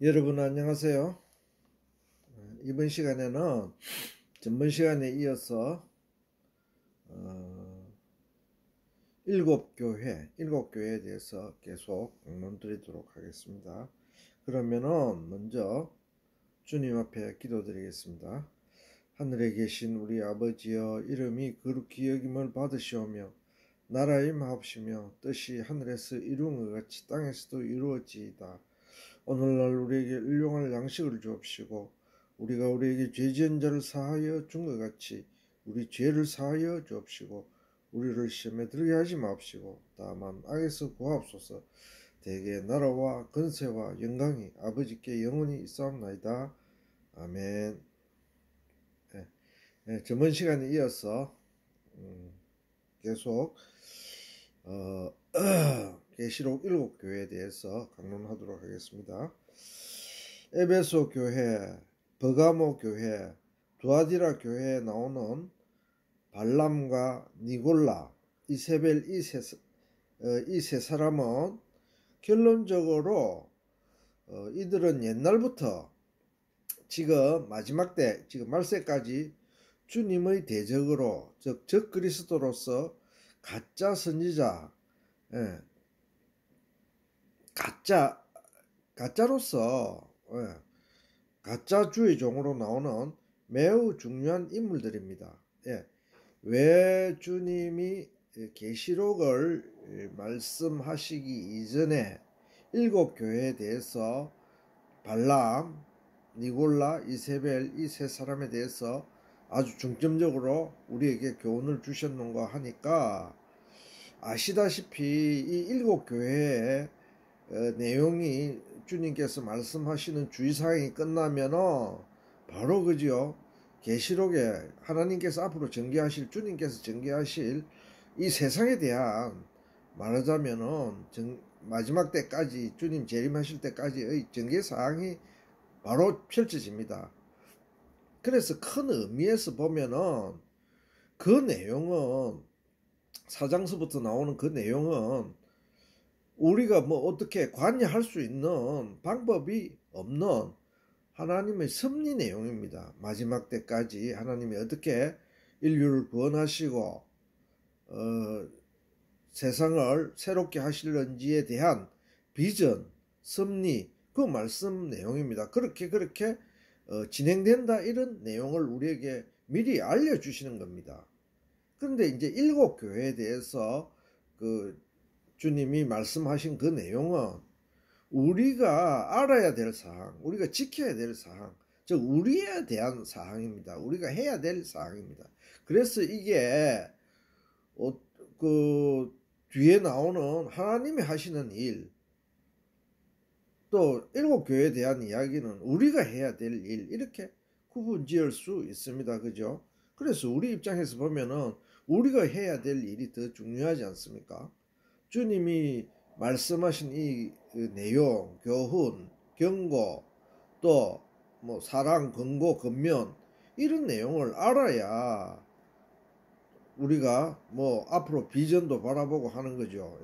여러분 안녕하세요. 이번 시간에는 전번 시간에 이어서 일곱 교회에 대해서 계속 강론 드리도록 하겠습니다. 그러면은 먼저 주님 앞에 기도드리겠습니다. 하늘에 계신 우리 아버지여, 이름이 거룩히 여김을 받으시오며 나라의 임하옵시며 뜻이 하늘에서 이루은 것 같이 땅에서도 이루어지이다. 오늘날 우리에게 일용할 양식을 주옵시고 우리가 우리에게 죄 지은 자를 사하여 준 것 같이 우리 죄를 사하여 주옵시고 우리를 시험에 들게 하지 마옵시고 다만 악에서 구하옵소서. 대개 나라와 권세와 영광이 아버지께 영원히 있사옵나이다. 아멘. 저번 시간에 이어서 계속 계시록 7교회에 대해서 강론하도록 하겠습니다. 에베소 교회, 버가모 교회, 두아디라 교회에 나오는 발람과 니골라, 이세벨 이 세 사람은 결론적으로 이들은 옛날부터 지금 마지막 때, 지금 말세까지 주님의 대적으로, 즉 적그리스도로서 가짜 선지자, 가짜로서 가짜주의 종으로 나오는 매우 중요한 인물들입니다. 왜 주님이 계시록을 말씀하시기 이전에 7교회에 대해서 발람, 니골라, 이세벨 이 세 사람에 대해서 아주 중점적으로 우리에게 교훈을 주셨는가 하니까, 아시다시피 이 7교회의 내용이 주님께서 말씀하시는 주의사항이 끝나면은 바로 그죠, 계시록에 하나님께서 앞으로 전개하실, 주님께서 전개하실 이 세상에 대한, 말하자면은 마지막 때까지 주님 재림하실 때까지의 전개사항이 바로 펼쳐집니다. 그래서 큰 의미에서 보면은 그 내용은, 사장서부터 나오는 그 내용은 우리가 뭐 어떻게 관여할 수 있는 방법이 없는 하나님의 섭리 내용입니다. 마지막 때까지 하나님이 어떻게 인류를 구원하시고 세상을 새롭게 하실런지에 대한 비전, 섭리, 그 말씀 내용입니다. 그렇게 진행된다, 이런 내용을 우리에게 미리 알려주시는 겁니다. 그런데 이제 7교회에 대해서 그 주님이 말씀하신 그 내용은 우리가 알아야 될 사항, 우리가 지켜야 될 사항, 즉 우리에 대한 사항입니다. 우리가 해야 될 사항입니다. 그래서 이게 그 뒤에 나오는 하나님이 하시는 일, 또 7교회에 대한 이야기는 우리가 해야 될 일, 이렇게 구분 지을 수 있습니다. 그죠? 그래서 우리 입장에서 보면은 우리가 해야 될 일이 더 중요하지 않습니까? 주님이 말씀하신 이 내용, 교훈, 경고, 또 뭐 사랑, 권고, 권면, 이런 내용을 알아야 우리가 뭐 앞으로 비전도 바라보고 하는 거죠.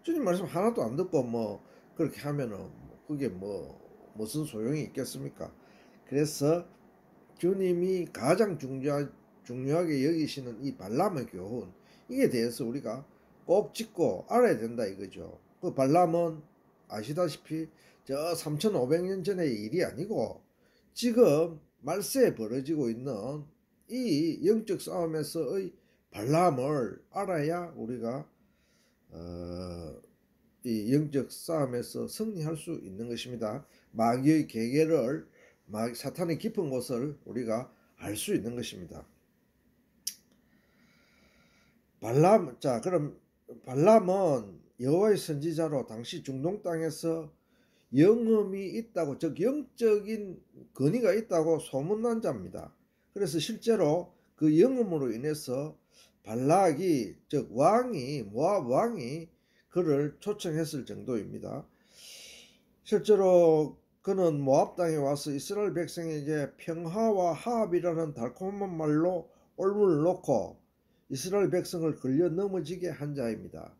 주님 말씀 하나도 안 듣고 뭐 그렇게 하면은 그게 뭐 무슨 소용이 있겠습니까? 그래서 주님이 가장 중요하게 여기시는 이 발람의 교훈, 이에 대해서 우리가 꼭 짚고 알아야 된다 이거죠. 그 발람은 아시다시피 저 3500년 전의 일이 아니고 지금 말세에 벌어지고 있는 이 영적 싸움에서의 발람을 알아야 우리가 이 영적 싸움에서 승리할 수 있는 것입니다. 마귀의 계계를, 사탄의 깊은 곳을 우리가 알 수 있는 것입니다. 그럼 발람은 여호와의 선지자로 당시 중동 땅에서 영험이 있다고, 즉 영적인 권위가 있다고 소문난 자입니다. 그래서 실제로 그 영험으로 인해서 발락이, 즉 모압 왕이 그를 초청했을 정도입니다. 실제로 그는 모압 땅에 와서 이스라엘 백성에게 평화와 화합이라는 달콤한 말로 올무를 놓고 이스라엘 백성을 걸려 넘어지게 한 자입니다.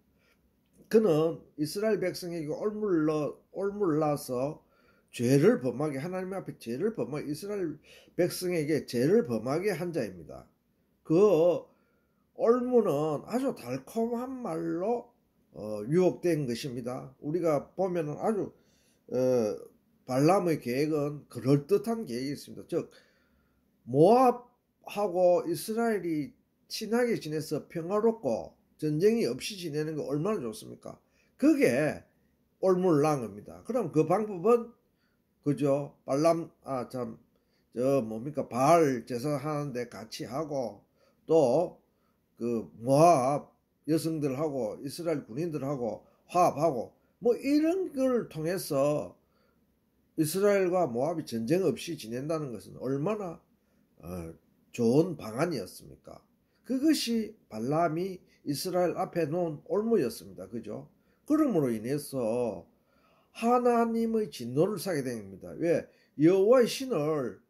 그는 이스라엘 백성에게 올물나서 죄를 범하게, 하나님 앞에 죄를 범하게, 이스라엘 백성에게 죄를 범하게 한 자입니다. 그 올무는 아주 달콤한 말로 유혹된 것입니다. 우리가 보면은 아주 발람의 계획은 그럴듯한 계획이 있습니다. 즉 모압하고 이스라엘이 친하게 지내서 평화롭고 전쟁이 없이 지내는 거 얼마나 좋습니까? 그게 올물랑입니다. 그럼 그 방법은 그죠? 발람 뭡니까? 바알 제사하는데 같이 하고 또 그 모압 여성들하고 이스라엘 군인들하고 화합하고 뭐 이런 걸 통해서 이스라엘과 모압이 전쟁 없이 지낸다는 것은 얼마나 좋은 방안이었습니까? 그것이 발람이 이스라엘 앞에 놓은 올무였습니다. 그죠? 그러므로 인해서 하나님의 진노를 사게 됩니다. 왜? 여호와의 신을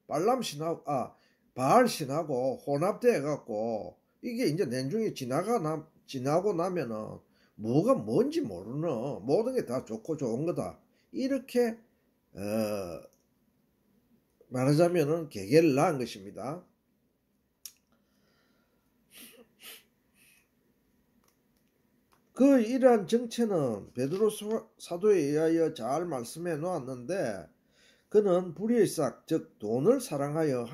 바알 신하고 혼합돼 갖고 이게 이제 내중에 지나고 나면은 뭐가 뭔지 모르는 모든 게 다 좋고 좋은 거다. 이렇게 말하자면은 계계를 낳은 것입니다. 그 이러한 정체는 베드로 사도에 의하여 잘 말씀해 놓았는데 그는 불의의 싹, 즉 돈을 사랑하여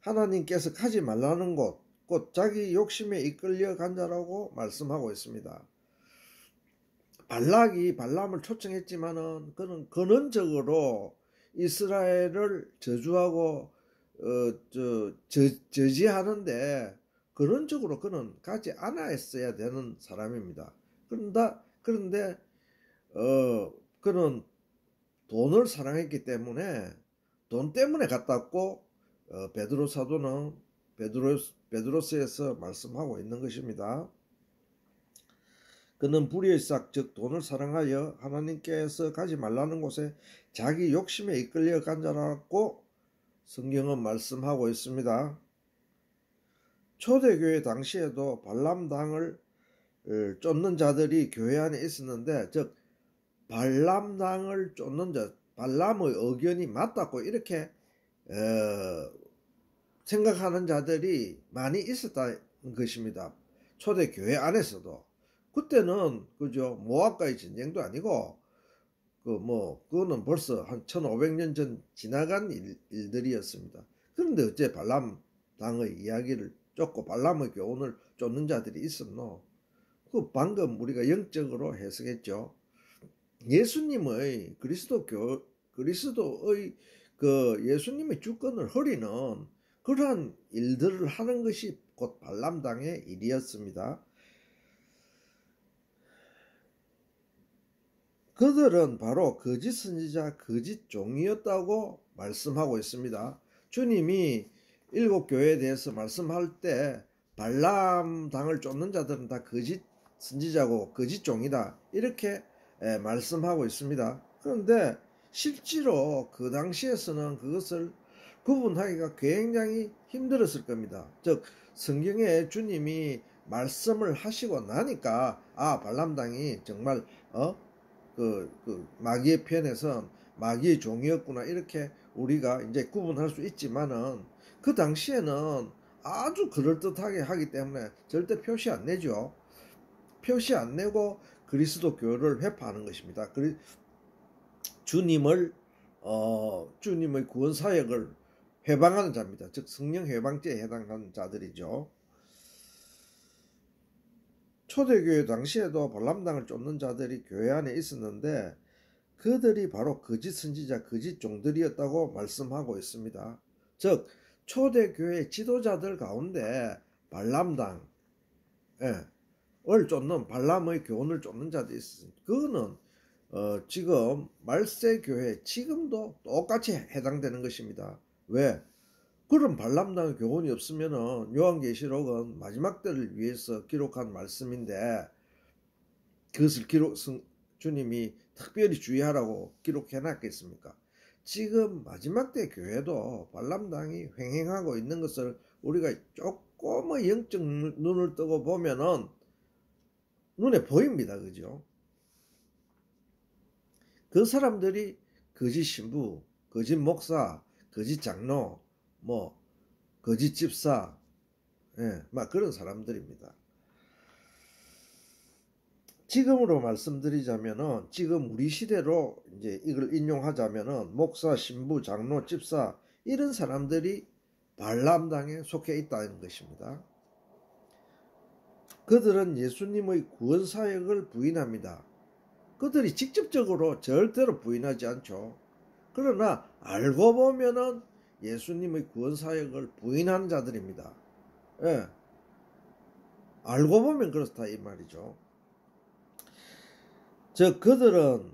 하나님께서 가지 말라는 곳, 곧 자기 욕심에 이끌려 간 자라고 말씀하고 있습니다. 발락이 발람을 초청했지만은 그는 근원적으로 이스라엘을 저주하고 저지하는데 근원적으로 그는 가지 않았어야 되는 사람입니다. 그런데 그는 돈을 사랑했기 때문에 돈 때문에 갔다고 베드로 사도는 베드로서에서 말씀하고 있는 것입니다. 그는 불의의 싹, 즉 돈을 사랑하여 하나님께서 가지 말라는 곳에 자기 욕심에 이끌려 간 자라고 성경은 말씀하고 있습니다. 초대교회 당시에도 발람당을 쫓는 자들이 교회 안에 있었는데, 즉 발람당을 쫓는 자, 발람의 의견이 맞다고 이렇게 생각하는 자들이 많이 있었다는 것입니다. 초대교회 안에서도. 그때는 그죠, 모압과의 전쟁도 아니고 그거는 벌써 한 1500년 전 지나간 일들이었습니다. 그런데 어째 발람당의 이야기를 쫓고 발람의 교훈을 쫓는 자들이 있었노? 그 방금 우리가 영적으로 해석했죠. 예수님의 그리스도의 그 예수님의 주권을 흐리는 그러한 일들을 하는 것이 곧 발람당의 일이었습니다. 그들은 바로 거짓 선지자, 거짓 종이었다고 말씀하고 있습니다. 주님이 7교회에 대해서 말씀할 때 발람당을 쫓는 자들은 다 거짓 선지자고 거짓 종이다 이렇게 말씀하고 있습니다. 그런데 실제로 그 당시에서는 그것을 구분하기가 굉장히 힘들었을 겁니다. 즉 성경에 주님이 말씀을 하시고 나니까 발람당이 정말 마귀의 편에선 마귀의 종이었구나 이렇게 우리가 이제 구분할 수 있지만은 그 당시에는 아주 그럴듯하게 하기 때문에 절대 표시 안 내죠. 표시 안 내고 그리스도 교를 회파하는 것입니다. 주님의 구원 사역을 회방하는 자입니다. 즉 성령 회방죄에 해당하는 자들이죠. 초대교회 당시에도 발람당을 쫓는 자들이 교회 안에 있었는데 그들이 바로 거짓 선지자, 거짓 종들이었다고 말씀하고 있습니다. 즉 초대교회 지도자들 가운데 발람당을 쫓는 발람의 교훈을 쫓는 자들이 있었습니다. 그거는 지금 말세교회 지금도 똑같이 해당되는 것입니다. 왜? 그런 발람당의 교훈이 없으면은 요한계시록은 마지막 때를 위해서 기록한 말씀인데 그것을 주님이 특별히 주의하라고 기록해 놨겠습니까? 지금 마지막 때 교회도 발람당이 횡행하고 있는 것을 우리가 조금의 영적 눈을 뜨고 보면은 눈에 보입니다. 그죠? 그 사람들이 거짓 신부, 거짓 목사, 거짓 장로, 뭐 거짓 집사, 예, 막 그런 사람들입니다. 지금으로 말씀드리자면은 지금 우리 시대로 이제 이걸 인용하자면은 목사, 신부, 장로, 집사 이런 사람들이 발람당에 속해 있다는 것입니다. 그들은 예수님의 구원 사역을 부인합니다. 그들이 직접적으로 절대로 부인하지 않죠. 그러나 알고 보면은 예수님의 구원 사역을 부인하는 자들입니다. 예. 알고 보면 그렇다 이 말이죠. 그들은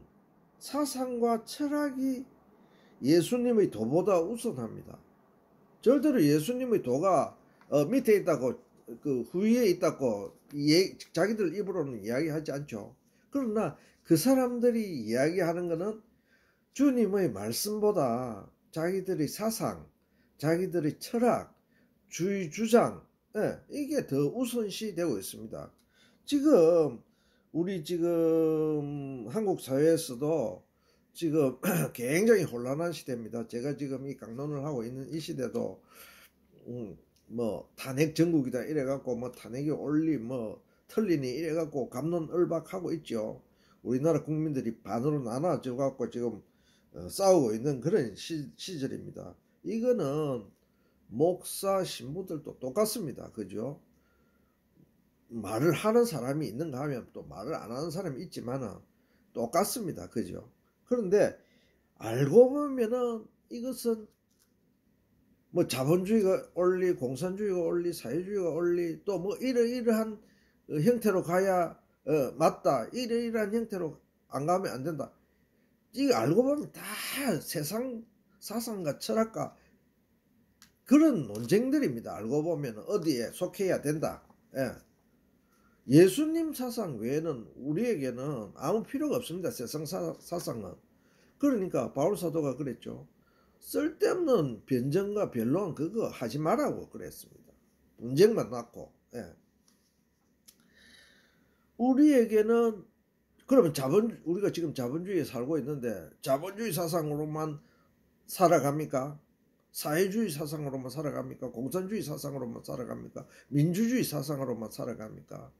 사상과 철학이 예수님의 도보다 우선합니다. 절대로 예수님의 도가 밑에 있다고 그 후위에 있다고 자기들 입으로는 이야기하지 않죠. 그러나 그 사람들이 이야기하는 것은 주님의 말씀보다 자기들의 사상, 자기들의 철학, 주의 주장, 이게 더 우선시 되고 있습니다. 지금 한국 사회에서도 지금 굉장히 혼란한 시대입니다. 제가 지금 이 강론을 하고 있는 이 시대도 뭐 탄핵 전국이다 이래갖고 뭐 탄핵이 올리 뭐 틀리니 이래갖고 갑론을박하고 있죠. 우리나라 국민들이 반으로 나눠져 갖고 지금 싸우고 있는 그런 시절입니다. 이거는 목사 신부들도 똑같습니다. 그죠? 말을 하는 사람이 있는가 하면 또 말을 안 하는 사람이 있지만은 똑같습니다. 그죠? 그런데 알고 보면은 이것은 뭐 자본주의가 올리, 공산주의가 올리, 사회주의가 올리, 또 뭐 이러이러한 형태로 가야 맞다. 이러이러한 형태로 안 가면 안 된다. 이거 알고 보면 다 세상 사상과 철학과 그런 논쟁들입니다. 알고 보면 어디에 속해야 된다. 예. 예수님 사상 외에는 우리에게는 아무 필요가 없습니다. 세상 사상은. 그러니까 바울 사도가 그랬죠. 쓸데없는 변정과 변론 그거 하지 말라고 그랬습니다. 분쟁만 낳고. 예. 우리에게는 그러면 우리가 지금 자본주의에 살고 있는데 자본주의 사상으로만 살아갑니까? 사회주의 사상으로만 살아갑니까? 공산주의 사상으로만 살아갑니까? 민주주의 사상으로만 살아갑니까?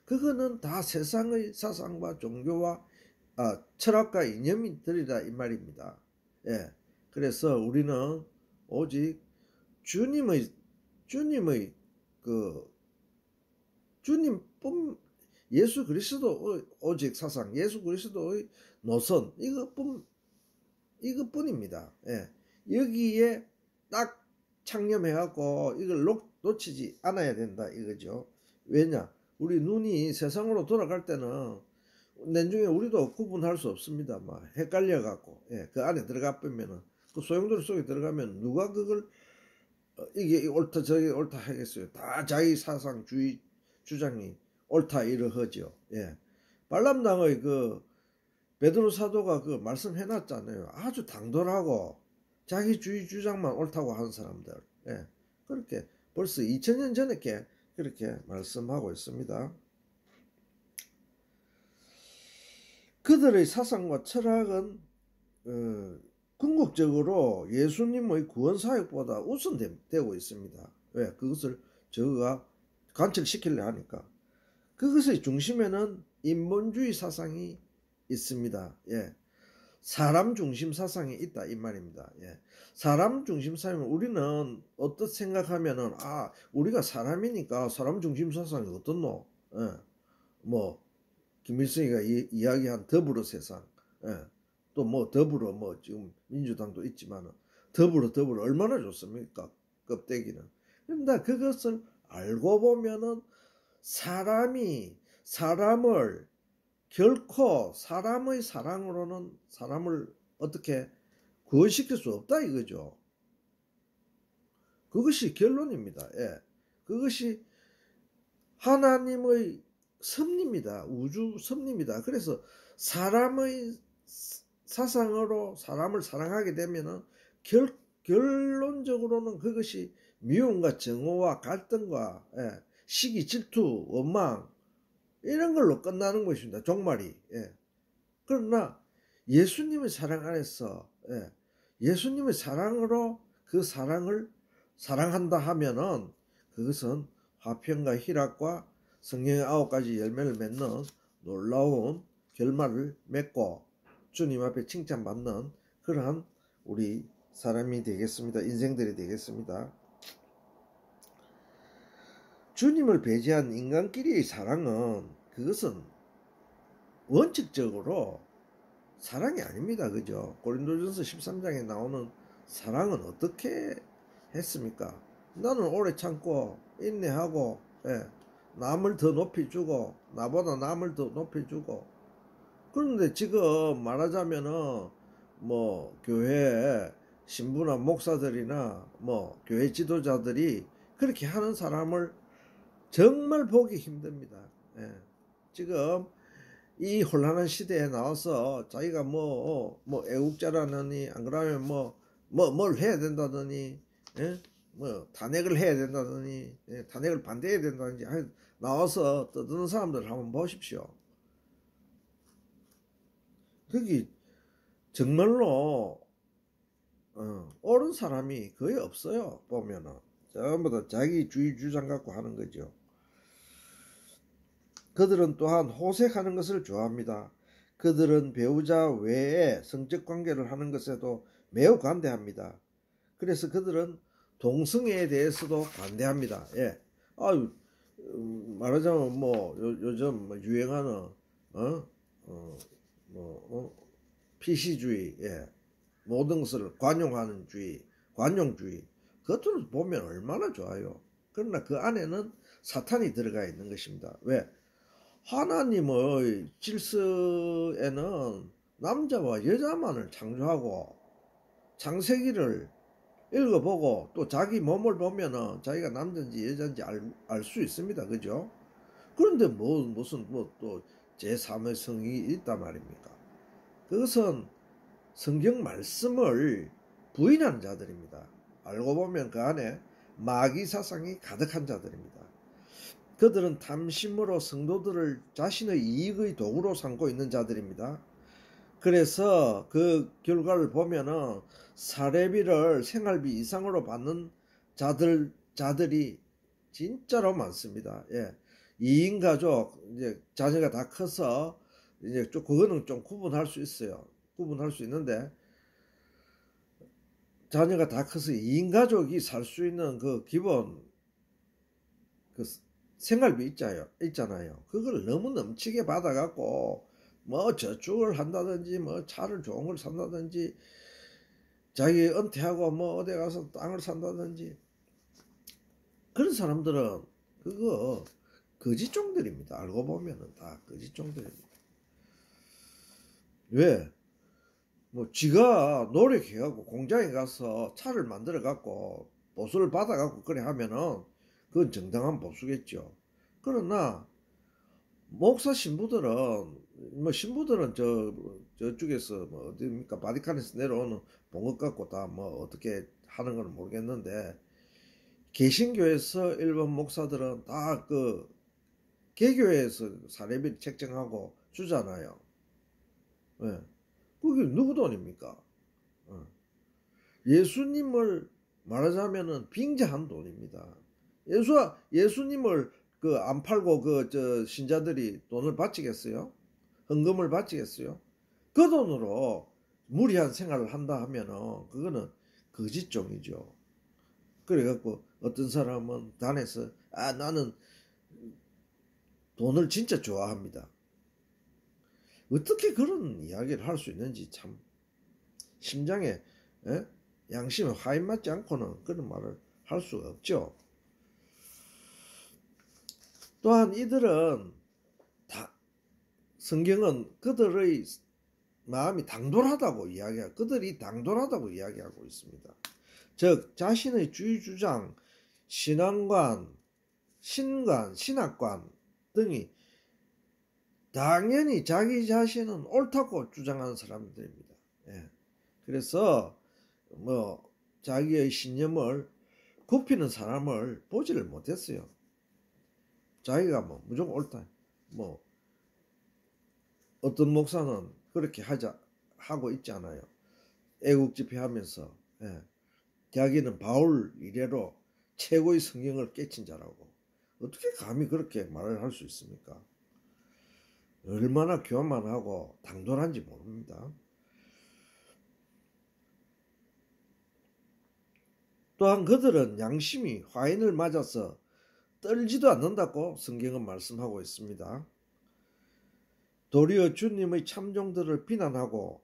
그거는 다 세상의 사상과 종교와 철학과 이념이 들이다 이 말입니다. 예. 그래서 우리는 오직 주님의 주님뿐 예수 그리스도 오직 사상, 예수 그리스도의 노선 이것뿐입니다. 예. 여기에 딱 창념해갖고 이걸 놓치지 않아야 된다 이거죠. 왜냐? 우리 눈이 세상으로 돌아갈 때는 내중에 우리도 구분할 수 없습니다. 막 헷갈려갖고 그 안에 들어가 보면은 그 소용돌이 속에 들어가면 누가 그걸 이게 옳다 저게 옳다 하겠어요. 다 자기 사상 주의 주장이 옳다 이러하죠. 예. 발람당의 그 베드로 사도가 그 말씀해놨잖아요. 아주 당돌하고 자기 주의 주장만 옳다고 하는 사람들. 예. 그렇게 벌써 2000년 전에 그렇게 말씀하고 있습니다. 그들의 사상과 철학은 궁극적으로 예수님의 구원 사역보다 우선되고 있습니다. 왜? 그것을 저가 관철시키려 하니까. 그것의 중심에는 인본주의 사상이 있습니다. 예. 사람 중심 사상이 있다 이 말입니다. 예. 사람 중심 사상은 우리는 어떻게 생각하면은 우리가 사람이니까 사람 중심 사상이 어떻노? 예. 뭐 김일성이가 이야기한 더불어 세상. 예. 또 뭐 더불어 뭐 지금 민주당도 있지만은 더불어 얼마나 좋습니까? 껍데기는. 그런데 그것을 알고 보면은 사람을 결코 사람의 사랑으로는 사람을 어떻게 구원시킬 수 없다 이거죠. 그것이 결론입니다. 예. 그것이 하나님의 섭리입니다. 우주 섭리입니다. 그래서 사람의 사상으로 사람을 사랑하게 되면은 결론적으로는 그것이 미움과 정오와 갈등과 시기, 질투, 원망 이런 걸로 끝나는 것입니다. 종말이. 예. 그러나 예수님의 사랑 안에서 예수님의 사랑으로 그 사랑을 사랑한다 하면은 그것은 화평과 희락과 성령의 9가지 열매를 맺는 놀라운 결말을 맺고 주님 앞에 칭찬받는 그러한 우리 사람이 되겠습니다. 인생들이 되겠습니다. 주님을 배제한 인간끼리의 사랑은 그것은 원칙적으로 사랑이 아닙니다. 그죠? 고린도전서 13장에 나오는 사랑은 어떻게 했습니까? 나는 오래 참고 인내하고 남을 더 높이 주고 나보다 남을 더 높이 주고. 그런데 지금 말하자면은 뭐 교회 신부나 목사들이나 뭐 교회 지도자들이 그렇게 하는 사람을 정말 보기 힘듭니다. 지금 이 혼란한 시대에 나와서 자기가 뭐 애국자라느니 안 그러면 뭘 해야 된다더니 뭐 탄핵을 해야 된다더니 탄핵을 반대해야 된다든지 나와서 떠드는 사람들 한번 보십시오. 거기 정말로 옳은 사람이 거의 없어요. 보면은 전부 다 자기 주의 주장 갖고 하는 거죠. 그들은 또한 호색하는 것을 좋아합니다. 그들은 배우자 외에 성적 관계를 하는 것에도 매우 관대합니다. 그래서 그들은 동성애에 대해서도 관대합니다. 말하자면 요즘 유행하는 PC주의, 모든 것을 관용하는 주의, 관용주의, 그것들을 보면 얼마나 좋아요. 그러나 그 안에는 사탄이 들어가 있는 것입니다. 왜? 하나님의 질서에는 남자와 여자만을 창조하고 창세기를 읽어보고 또 자기 몸을 보면은 자기가 남자인지 여자인지 알 수 있습니다. 그죠? 그런데 무슨 또 제3의 성이 있단 말입니까? 그것은 성경 말씀을 부인한 자들입니다. 알고 보면 그 안에 마귀 사상이 가득한 자들입니다. 그들은 탐심으로 성도들을 자신의 이익의 도구로 삼고 있는 자들입니다. 그래서 그 결과를 보면은 사례비를 생활비 이상으로 받는 자들이 진짜로 많습니다. 2인 가족, 이제 자녀가 다 커서 이제 그거는 좀 구분할 수 있어요. 구분할 수 있는데, 자녀가 다 커서 2인 가족이 살 수 있는 그 기본 그 생활비 있잖아요. 그걸 너무 넘치게 받아갖고 뭐 저축을 한다든지 뭐 차를 좋은 걸 산다든지 자기 은퇴하고 뭐 어디 가서 땅을 산다든지 그런 사람들은 그거 거짓종들입니다. 알고 보면은 다 거짓종들입니다. 왜? 뭐 지가 노력해갖고 공장에 가서 차를 만들어갖고 보수를 받아갖고 그래 하면은 그건 정당한 보수겠죠. 그러나 목사 신부들은 저쪽에서 뭐 어디입니까? 바티칸에서 내려오는 봉급 갖고 다 뭐 어떻게 하는 건 모르겠는데 개신교에서 일본 목사들은 다 그 개교에서 사례비 책정하고 주잖아요. 그게 누구 돈입니까? 예수님을 말하자면은 빙자한 돈입니다. 예수님을 그 안 팔고 신자들이 돈을 바치겠어요? 헌금을 바치겠어요? 그 돈으로 무리한 생활을 한다 하면은 그거는 거짓종이죠. 그래갖고 어떤 사람은 단에서 나는 돈을 진짜 좋아합니다. 어떻게 그런 이야기를 할 수 있는지 참 심장에 양심에 화인 맞지 않고는 그런 말을 할 수가 없죠. 또한 이들은 성경은 그들의 마음이 그들이 당돌하다고 이야기하고 있습니다. 즉 자신의 주의주장, 신앙관, 신학관 등이 당연히 자기 자신은 옳다고 주장하는 사람들입니다. 그래서 자기의 신념을 굽히는 사람을 보지를 못했어요. 자기가 무조건 옳다. 어떤 목사는 그렇게 하고 있잖아요. 애국 집회하면서. 예. 자기는 바울 이래로 최고의 성경을 깨친 자라고. 어떻게 감히 그렇게 말을 할 수 있습니까? 얼마나 교만하고 당돌한지 모릅니다. 또한 그들은 양심이 화인을 맞아서 떨지도 않는다고 성경은 말씀하고 있습니다. 도리어 주님의 참종들을 비난하고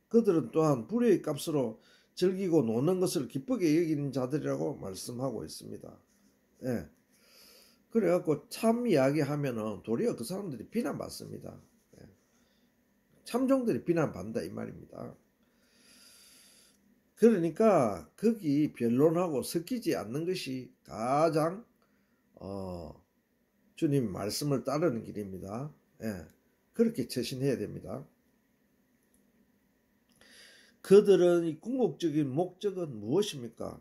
그들은 또한 불의의 값으로 즐기고 노는 것을 기쁘게 여기는 자들이라고 말씀하고 있습니다. 예. 그래갖고 참 이야기하면은 도리어 그 사람들이 비난받습니다. 예. 참종들이 비난받는다 이 말입니다. 그러니까 거기 변론하고 섞이지 않는 것이 가장 주님 말씀을 따르는 길입니다. 예. 그렇게 처신해야 됩니다. 그들은 이 궁극적인 목적은 무엇입니까?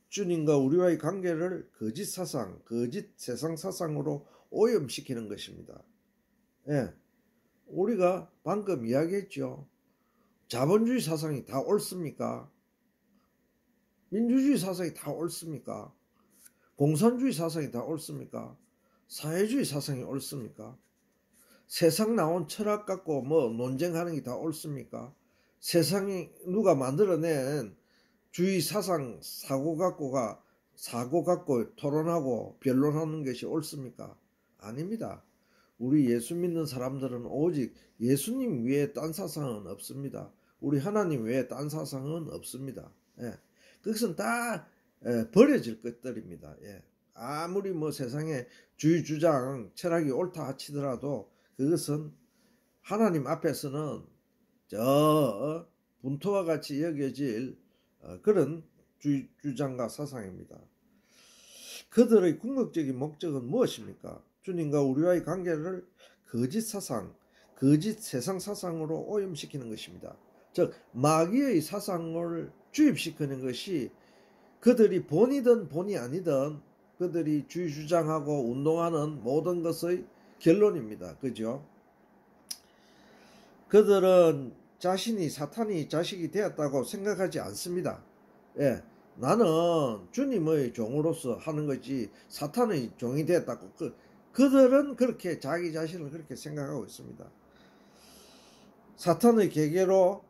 주님과 우리와의 관계를 거짓 사상, 거짓 세상 사상으로 오염시키는 것입니다. 예, 우리가 방금 이야기했죠. 자본주의 사상이 다 옳습니까? 민주주의 사상이 다 옳습니까? 공산주의 사상이 다 옳습니까? 사회주의 사상이 옳습니까? 세상 나온 철학 갖고 뭐 논쟁하는 게 다 옳습니까? 세상이 누가 만들어낸 주의 사상 사고 갖고 토론하고 변론하는 것이 옳습니까? 아닙니다. 우리 예수 믿는 사람들은 오직 예수님 외에 딴 사상은 없습니다. 우리 하나님 외에 딴 사상은 없습니다. 예. 그것은 다 버려질 것들입니다. 예. 아무리 뭐 세상에 주의 주장 철학이 옳다 치더라도 그것은 하나님 앞에서는 저 분토와 같이 여겨질 그런 주장과 사상입니다. 그들의 궁극적인 목적은 무엇입니까? 주님과 우리와의 관계를 거짓 사상, 거짓 세상 사상으로 오염시키는 것입니다. 즉 마귀의 사상을 주입시키는 것이 그들이 본이든 본이 아니든 그들이 주장하고 운동하는 모든 것의 결론입니다. 그죠? 그들은 자신이 사탄이 자식이 되었다고 생각하지 않습니다. 예, 나는 주님의 종으로서 하는 거지 사탄의 종이 되었다고 그들은 그렇게 자기 자신을 그렇게 생각하고 있습니다. 사탄의 계계로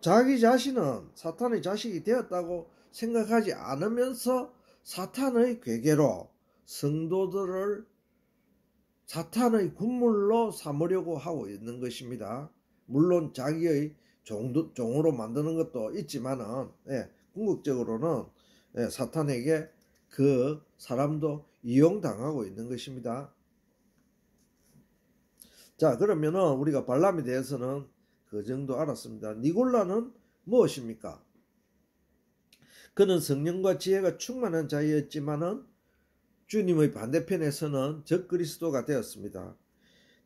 자기 자신은 사탄의 자식이 되었다고 생각하지 않으면서 사탄의 괴계로 성도들을 사탄의 군물로 삼으려고 하고 있는 것입니다. 물론 자기의 종으로 만드는 것도 있지만은 궁극적으로는 사탄에게 그 사람도 이용당하고 있는 것입니다. 자, 그러면은 우리가 발람에 대해서는 그 정도 알았습니다. 니골라는 무엇입니까? 그는 성령과 지혜가 충만한 자였지만은 주님의 반대편에서는 적그리스도가 되었습니다.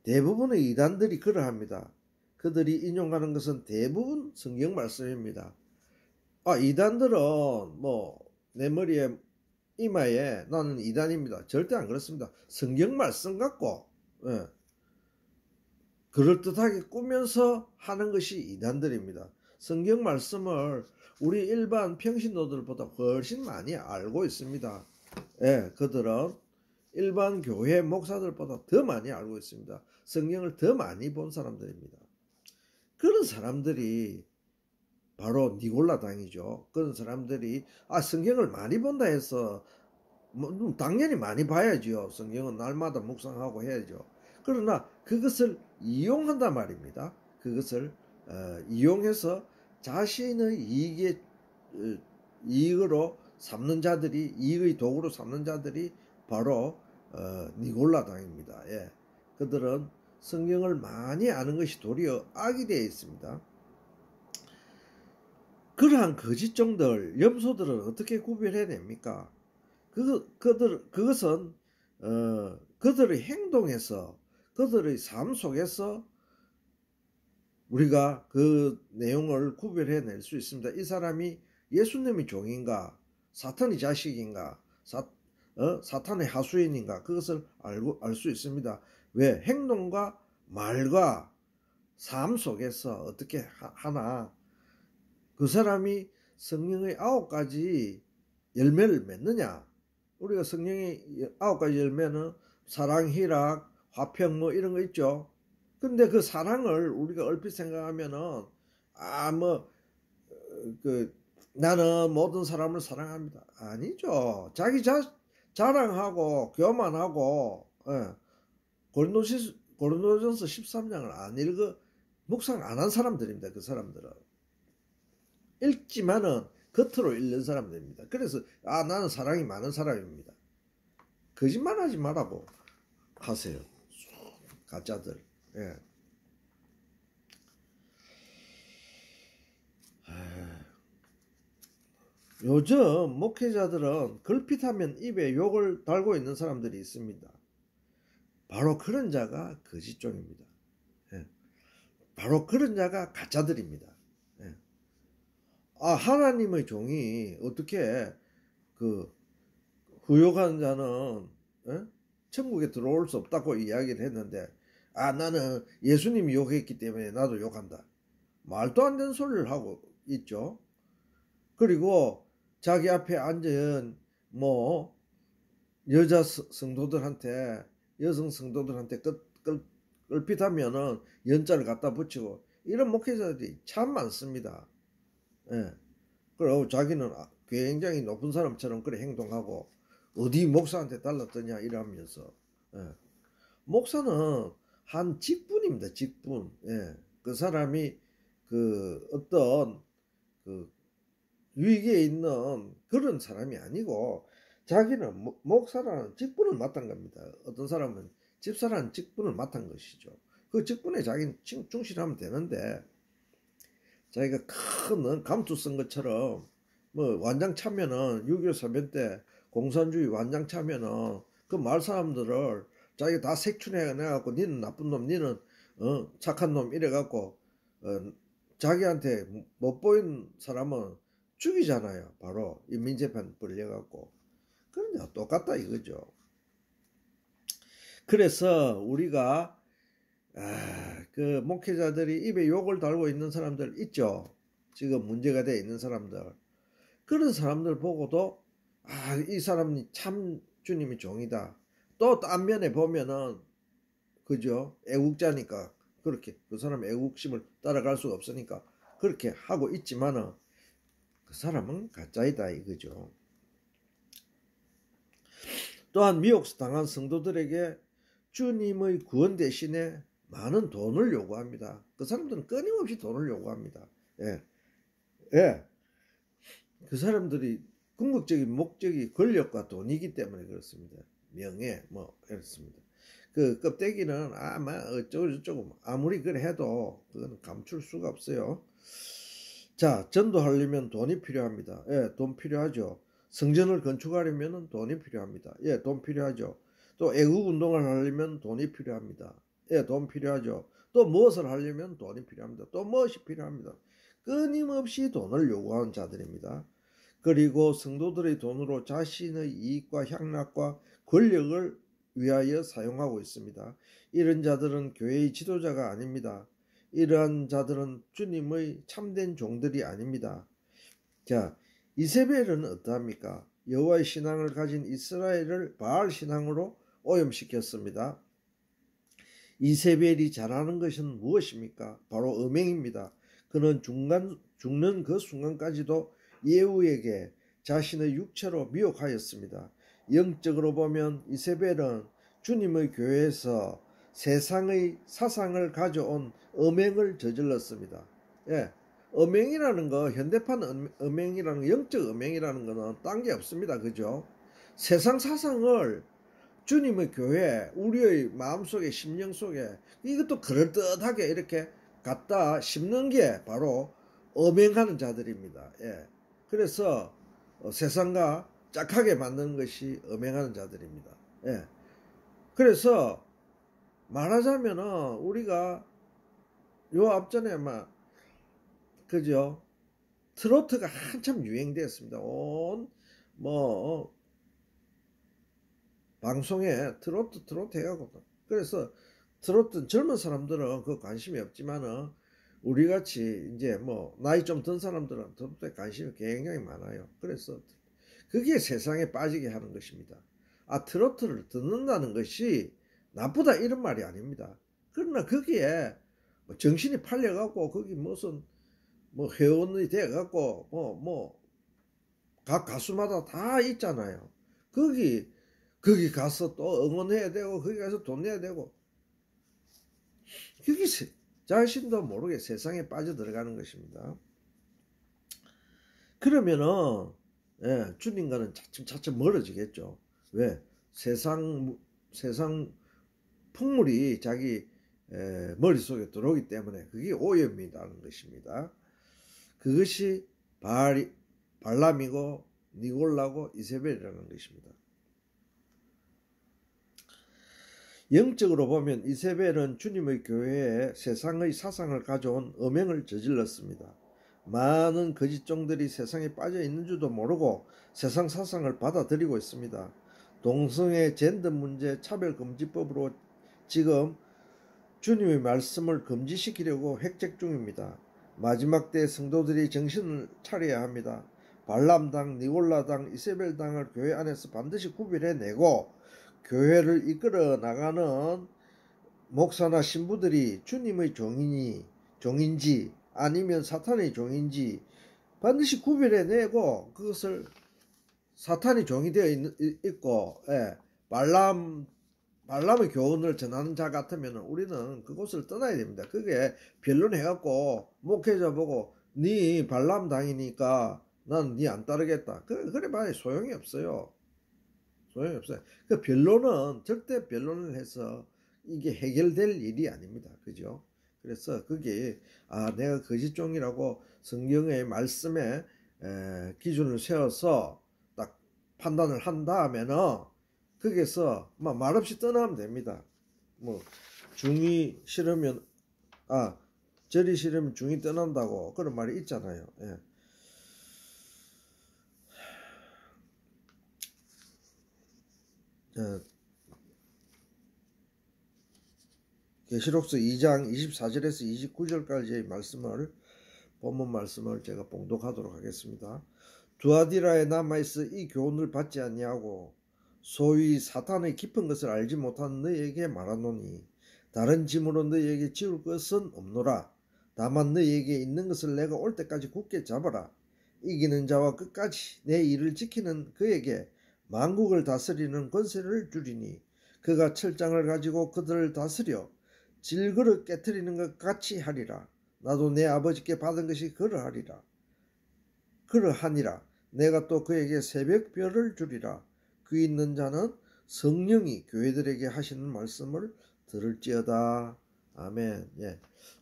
대부분의 이단들이 그러합니다. 그들이 인용하는 것은 대부분 성경 말씀입니다. 이단들은 뭐 내 머리에 이마에 나는 이단입니다. 절대 안 그렇습니다. 성경 말씀 갖고 그럴듯하게 꾸면서 하는 것이 이단들입니다. 성경 말씀을 우리 일반 평신도들보다 훨씬 많이 알고 있습니다. 그들은 일반 교회 목사들보다 더 많이 알고 있습니다. 성경을 더 많이 본 사람들입니다. 그런 사람들이 바로 니골라당이죠. 그런 사람들이 성경을 많이 본다 해서 뭐 당연히 많이 봐야죠. 성경은 날마다 묵상하고 해야죠. 그러나 그것을 이용한단 말입니다. 그것을 이용해서 자신의 이익으로 삼는 자들이 이익의 도구로 삼는 자들이 바로 니골라당입니다. 그들은 성경을 많이 아는 것이 도리어 악이 되어 있습니다. 그러한 거짓종들, 염소들은 어떻게 구별해냅니까? 그것은 그들의 행동에서 그들의 삶 속에서 우리가 그 내용을 구별해낼 수 있습니다. 이 사람이 예수님의 종인가 사탄의 자식인가 사탄의 하수인인가 그것을 알 수 있습니다. 왜? 행동과 말과 삶 속에서 어떻게 하나, 그 사람이 성령의 9가지 열매를 맺느냐. 우리가 성령의 9가지 열매는 사랑, 희락, 화평 뭐 이런 거 있죠. 근데 그 사랑을 우리가 얼핏 생각하면은 나는 모든 사람을 사랑합니다. 아니죠. 자기 자랑하고 교만하고, 고린도전서 13장을 안 읽어 묵상 안 한 사람들입니다. 그 사람들은 읽지만은 겉으로 읽는 사람들입니다. 그래서 나는 사랑이 많은 사람입니다. 거짓말하지 말라고 하세요. 가짜들. 예. 요즘 목회자들은 걸핏하면 입에 욕을 달고 있는 사람들이 있습니다. 바로 그런 자가 거짓종입니다. 예. 바로 그런 자가 가짜들입니다. 예. 하나님의 종이 어떻게 그 후욕하는 자는 천국에 들어올 수 없다고 이야기를 했는데, 나는 예수님이 욕했기 때문에 나도 욕한다. 말도 안 되는 소리를 하고 있죠. 그리고 자기 앞에 앉은 뭐 여자 성도들한테, 여성 성도들한테 끌핏하면은 연자를 갖다 붙이고, 이런 목회자들이 참 많습니다. 예. 그리고 자기는 굉장히 높은 사람처럼 그래 행동하고, 어디 목사한테 달랐더냐 이러면서. 예. 목사는 한 직분입니다. 직분. 예. 그 사람이 그 어떤 그 위기에 있는 그런 사람이 아니고, 자기는 목사라는 직분을 맡은 겁니다. 어떤 사람은 집사라는 직분을 맡은 것이죠. 그 직분에 자기는 충실하면 되는데, 자기가 큰 감투 쓴 것처럼 뭐 완장 차면은 6.25 사변 때 공산주의 완장 차면은 그 마을 사람들을 자기가 다 색출해내갖고, 니는 나쁜 놈, 니는 착한 놈 이래갖고 자기한테 못 보이는 사람은 죽이잖아요. 바로 인민재판 벌려갖고. 그러냐 똑같다 이거죠. 그래서 우리가 그 목회자들이 입에 욕을 달고 있는 사람들 있죠. 지금 문제가 되어 있는 사람들. 그런 사람들 보고도 이 사람이 참 주님의 종이다. 또 딴 면에 보면은 그죠, 애국자니까 그렇게 그 사람 애국심을 따라갈 수가 없으니까 그렇게 하고 있지만은 그 사람은 가짜이다 이거죠. 또한 미혹당한 성도들에게 주님의 구원 대신에 많은 돈을 요구합니다. 그 사람들은 끊임없이 돈을 요구합니다. 예. 예. 그 사람들이 궁극적인 목적이 권력과 돈이기 때문에 그렇습니다. 명예 뭐 이렇습니다. 그 껍데기는 어쩌고 아무리 그래 해도 그건 감출 수가 없어요. 자, 전도하려면 돈이 필요합니다. 예, 돈 필요하죠. 성전을 건축하려면 돈이 필요합니다. 예, 돈 필요하죠. 또 애국 운동을 하려면 돈이 필요합니다. 예, 돈 필요하죠. 또 무엇을 하려면 돈이 필요합니다. 또 무엇이 필요합니다. 끊임없이 돈을 요구하는 자들입니다. 그리고 성도들의 돈으로 자신의 이익과 향락과 권력을 위하여 사용하고 있습니다. 이런 자들은 교회의 지도자가 아닙니다. 이러한 자들은 주님의 참된 종들이 아닙니다. 자, 이세벨은 어떠합니까? 여호와의 신앙을 가진 이스라엘을 바알 신앙으로 오염시켰습니다. 이세벨이 잘하는 것은 무엇입니까? 바로 음행입니다. 그는 죽는 그 순간까지도 예후에게 자신의 육체로 미혹하였습니다. 영적으로 보면 이세벨은 주님의 교회에서 세상의 사상을 가져온 음행을 저질렀습니다. 예, 음행이라는 거, 현대판 음행이라는 거, 영적 음행이라는 거는 딴 게 없습니다. 그죠? 세상 사상을 주님의 교회, 우리의 마음속에, 심령 속에 이것도 그럴듯하게 이렇게 갖다 심는 게 바로 음행하는 자들입니다. 예. 그래서 세상과 짝하게 만드는 것이 음행하는 자들입니다. 예. 그래서 말하자면은 우리가 요 앞전에 그죠? 트로트가 한참 유행되었습니다. 방송에 트로트 해가고. 그래서 들었던 젊은 사람들은 그 관심이 없지만은 우리 같이 이제 뭐 나이 좀 든 사람들은 트로트에 관심이 굉장히 많아요. 그래서 그게 세상에 빠지게 하는 것입니다. 트로트를 듣는다는 것이 나쁘다 이런 말이 아닙니다. 그러나 거기에 뭐 정신이 팔려갖고 거기 무슨 뭐 회원이 돼갖고 각 가수마다 다 있잖아요. 거기 가서 또 응원해야 되고 거기 가서 돈 내야 되고 그게 자신도 모르게 세상에 빠져들어가는 것입니다. 그러면은 주님과는 차츰 멀어지겠죠. 왜? 세상 풍물이 자기 머릿속에 들어오기 때문에 그게 오염이라는 것입니다. 그것이 발람이고 니골라고 이세벨이라는 것입니다. 영적으로 보면 이세벨은 주님의 교회에 세상의 사상을 가져온 음행을 저질렀습니다. 많은 거짓종들이 세상에 빠져 있는 줄도 모르고 세상 사상을 받아들이고 있습니다. 동성애, 젠더 문제, 차별금지법으로 지금 주님의 말씀을 금지시키려고 획책 중입니다. 마지막 때 성도들이 정신을 차려야 합니다. 발람당, 니골라당, 이세벨당을 교회 안에서 반드시 구별해내고 교회를 이끌어 나가는 목사나 신부들이 주님의 종인지 아니면 사탄의 종인지 반드시 구별해내고 그것을 사탄이 종이 되어 있고 발람의 교훈을 전하는 자 같으면 우리는 그곳을 떠나야 됩니다. 그게 변론해갖고 목회자 보고 네 발람 당이니까 난 네 안 따르겠다. 그래 봐야 소용이 없어요. 소용이 없어요. 그 변론은 절대 변론을 해서 이게 해결될 일이 아닙니다. 그죠? 그래서 그게 내가 거짓종이라고 성경의 말씀에 기준을 세워서 딱 판단을 한 다음에는 거기서 말없이 떠나면 됩니다. 뭐 중이 싫으면 절이 싫으면 중이 떠난다고 그런 말이 있잖아요. 계시록서 2장 24절에서 29절까지의 본문 말씀을 제가 봉독하도록 하겠습니다. 두아디라에 남아있어 이 교훈을 받지 아니하고 소위 사탄의 깊은 것을 알지 못하는 너희에게 말하노니 다른 짐으로 너희에게 지울 것은 없노라. 다만 너희에게 있는 것을 내가 올 때까지 굳게 잡아라. 이기는 자와 끝까지 내 일을 지키는 그에게 만국을 다스리는 권세를 주리니 그가 철장을 가지고 그들을 다스려 질그릇 깨트리는 것 같이 하리라. 나도 내 아버지께 받은 것이 그러하니라. 내가 또 그에게 새벽별을 주리라. 귀 있는 자는 성령이 교회들에게 하시는 말씀을 들을지어다. 아멘.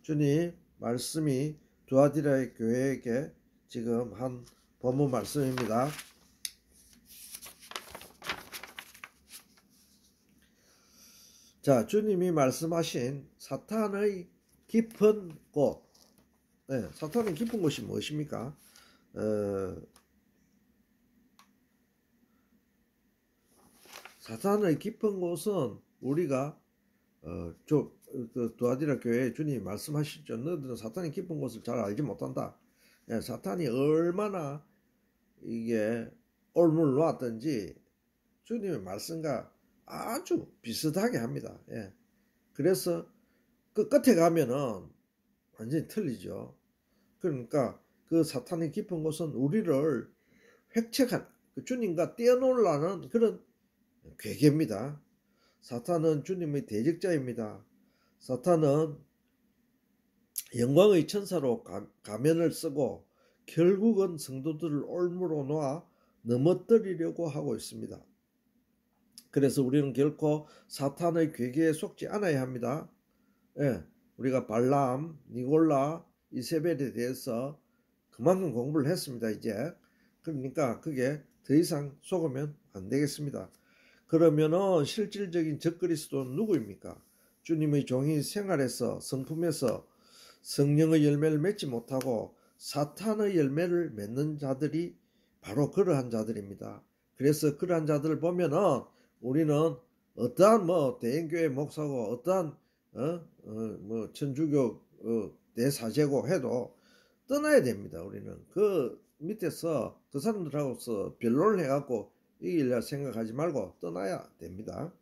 주님 말씀이 두아디라의 교회에게 지금 한 본문 말씀입니다. 자, 주님이 말씀하신 사탄의 깊은 곳. 사탄의 깊은 곳이 무엇입니까? 사탄의 깊은 곳은 우리가 두아디라 교회에 주님이 말씀하시죠. 너희들은 사탄의 깊은 곳을 잘 알지 못한다. 사탄이 얼마나 이게 올물 놓았든지 주님의 말씀과 아주 비슷하게 합니다. 그래서 그 끝에 가면은 완전히 틀리죠. 그러니까 그 사탄의 깊은 곳은 우리를 획책한 주님과 떼어놓으려는 그런 괴계입니다. 사탄은 주님의 대적자입니다. 사탄은 영광의 천사로 가면을 쓰고 결국은 성도들을 올무로 놓아 넘어뜨리려고 하고 있습니다. 그래서 우리는 결코 사탄의 괴계에 속지 않아야 합니다. 우리가 발람, 니골라, 이세벨에 대해서 그만큼 공부를 했습니다. 이제 그러니까 그게 더 이상 속으면 안 되겠습니다. 그러면은 실질적인 적그리스도는 누구입니까? 주님의 종이 생활에서 성품에서 성령의 열매를 맺지 못하고 사탄의 열매를 맺는 자들이 바로 그러한 자들입니다. 그래서 그러한 자들을 보면은 우리는 어떠한 대형교회 목사고 어떠한 뭐 천주교 대사제고 해도 떠나야 됩니다. 우리는 그 밑에서 그 사람들하고서 변론을 해갖고 이기려 생각하지 말고 떠나야 됩니다.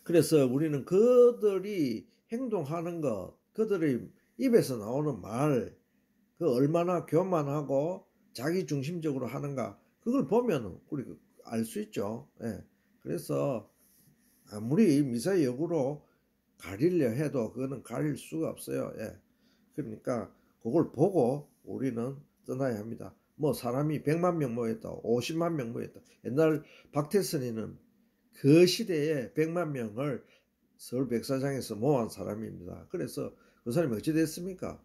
그래서 우리는 그들이 행동하는 것, 그들의 입에서 나오는 말, 그 얼마나 교만하고 자기 중심적으로 하는가, 그걸 보면 우리 알 수 있죠. 예. 그래서 아무리 미사의 역으로 가리려 해도 그거는 가릴 수가 없어요. 예. 그러니까 그걸 보고 우리는 떠나야 합니다. 뭐 사람이 100만 명 모였다, 50만 명 모였다. 옛날 박태선이는 그 시대에 100만 명을 서울 백사장에서 모은 사람입니다. 그래서 그 사람이 어찌 됐습니까?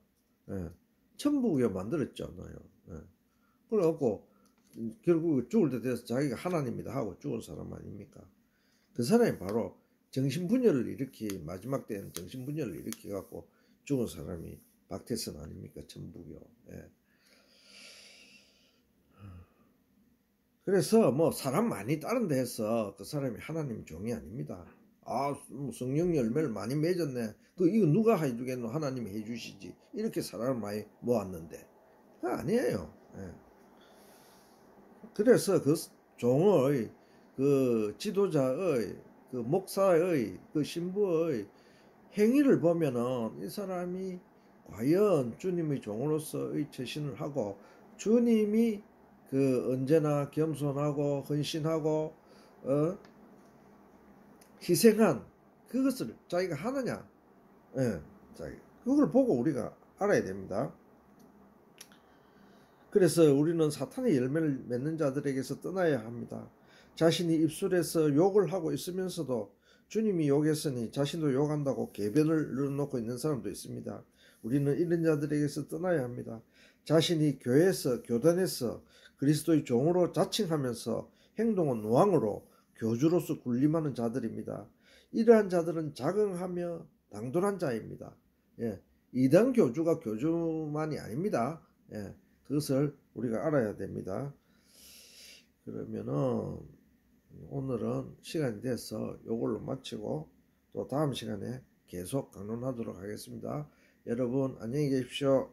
예. 천부교 만들었잖아요. 예. 그래갖고 결국 죽을 때 돼서 자기가 하나님이다 하고 죽은 사람 아닙니까? 그 사람이 바로 정신분열을 일으키, 마지막 때는 정신분열을 일으켜 갖고 죽은 사람이 박태선 아닙니까? 천부교. 예. 그래서 뭐 사람 많이 따른 데서 그 사람이 하나님 종이 아닙니다. 아, 성령 열매를 많이 맺었네. 이거 누가 해주겠노? 하나님이 해주시지. 이렇게 사람을 많이 모았는데. 그거 아니에요. 예. 그래서 그 종의, 그 지도자의, 그 목사의, 그 신부의 행위를 보면은 이 사람이 과연 주님의 종으로서의 처신을 하고 주님이 그 언제나 겸손하고 헌신하고 희생한 그것을 자기가 하느냐, 예, 그걸 보고 우리가 알아야 됩니다. 그래서 우리는 사탄의 열매를 맺는 자들에게서 떠나야 합니다. 자신이 입술에서 욕을 하고 있으면서도 주님이 욕했으니 자신도 욕한다고 궤변을 넣어놓고 있는 사람도 있습니다. 우리는 이런 자들에게서 떠나야 합니다. 자신이 교회에서, 교단에서 그리스도의 종으로 자칭하면서 행동은 왕으로 교주로서 군림하는 자들입니다. 이러한 자들은 자긍하며 당돌한 자입니다. 예, 이단 교주가 교주만이 아닙니다. 예, 그것을 우리가 알아야 됩니다. 그러면은 오늘은 시간이 돼서 이걸로 마치고 또 다음 시간에 계속 강론하도록 하겠습니다. 여러분 안녕히 계십시오.